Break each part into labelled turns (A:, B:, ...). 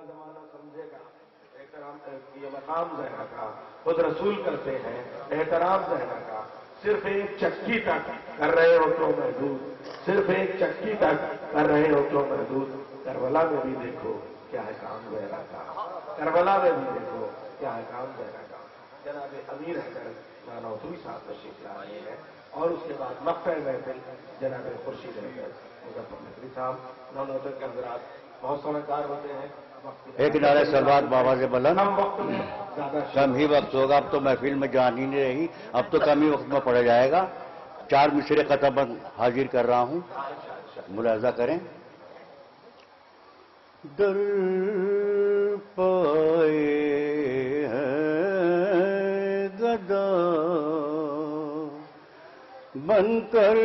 A: زمانہ سمجھے گا احترام یہ مقام زہرا کا خود رسول کرتے ہیں احترام زہرا کا. صرف ایک چکی تک کر رہے ہو کیوں محدود, صرف ایک چکی تک کر رہے ہو کیوں محدود. کربلا میں بھی دیکھو کیا ہے کام زہرا کا, کربلا میں بھی دیکھو کیا ہے کام زہرا کا. جناب امیر حیدر نانوتوی صاحب تشریف لا رہے ہیں اور اس کے بعد مقطع محفل جناب خورشید حیدر مظفر نقوی صاحب. نانوتوی کے حضرات بہت سمجھدار ہوتے ہیں.
B: ایک نعرہ سلوات بابا سے بلند. کم ہی وقت ہوگا, اب تو محفل میں جان ہی نہیں رہی, اب تو کم ہی وقت میں پڑھا جائے گا. 4 مصرے خطبند حاضر کر رہا ہوں, ملاحظہ کریں. در پائے ہیں گدا بن کر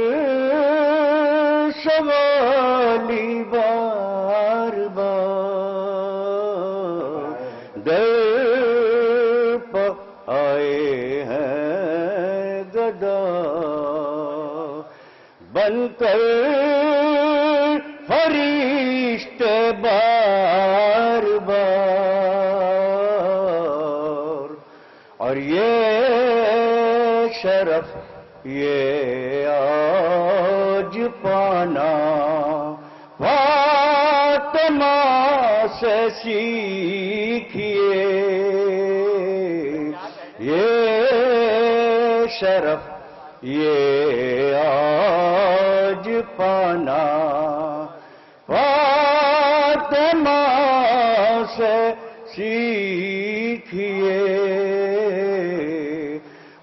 B: سوالی بار بار, در پائے ہیں گدا بن کر فرشتے بار بار. اور یہ شرف یہ آج پانا فاطمہ سے سیکھیے. یہ شرف یہ آج پانا فاطمہ سے سیکھیے.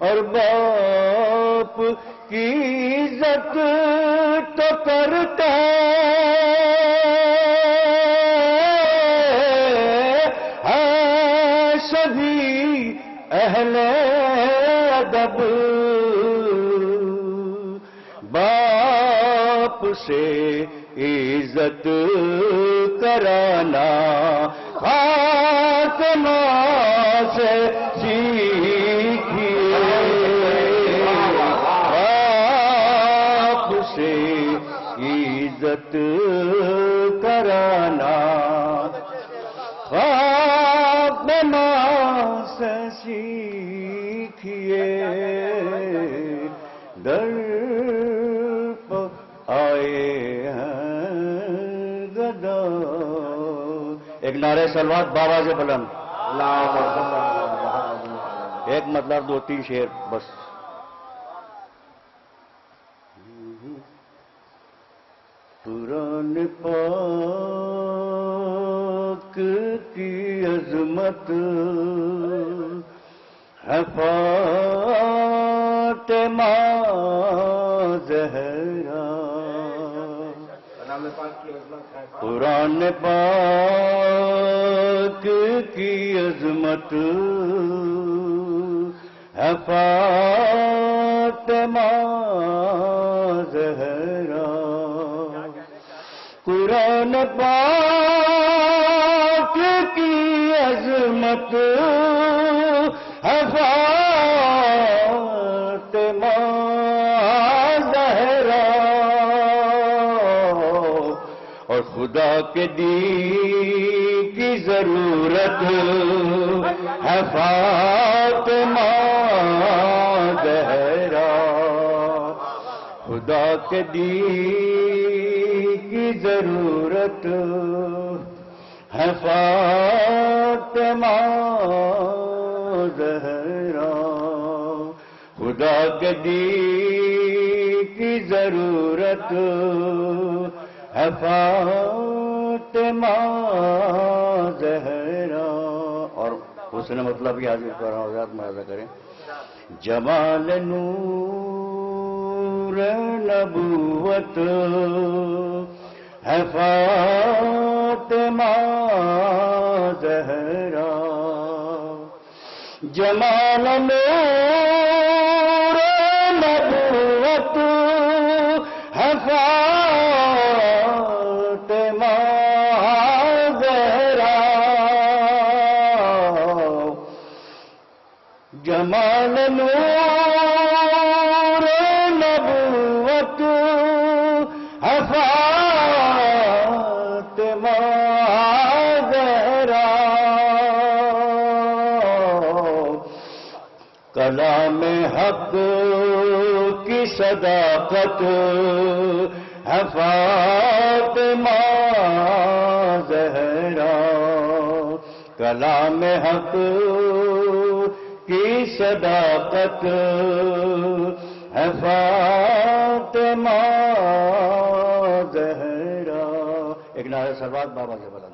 B: اور باپ کی عزت تو کرتے ہیں سبھی اہل ادب, باپ سے عزت کرانا فاطمہ سے سیکھیے. باپ سے عزت کرانا فاطمہ سے سیکھیے. در آئے ہیں گدا. ایک نعرہ سلوات بابا سے بلند. ایک مطلب 2-3 شعر بس. قرآن پاک کی عظمت ہے فاطمہ زہرا. قرآن پاک کی عظمت ہے فاطمہ زہرا. قرآن پاک کی عظمت ہے فاطمہ زہرا. اور خدا کے دین کی ضرورت ہے فاطمہ زہرا. خدا کے دین کی ضرورت ہے فاطمہ زہرا. خدا کے دین کی ضرورت ہے فاطمہ زہرا. اور اس نے مطلب یہ حاضر کر رہا ہوں, حضرات ملاحظہ کریں. جمال نور نبوت ہے فاطمہ زہرا. جمال نور نبوت ہے فاطمہ زہرا. جمال نور نبوت ہے فاطمہ زہرا. کلام حق کی صداقت ہے فاطمہ زہرا، کلام حق کی صداقت ہے فاطمہ زہرا۔ ایک نعرہ سلوات بابا سے بلند۔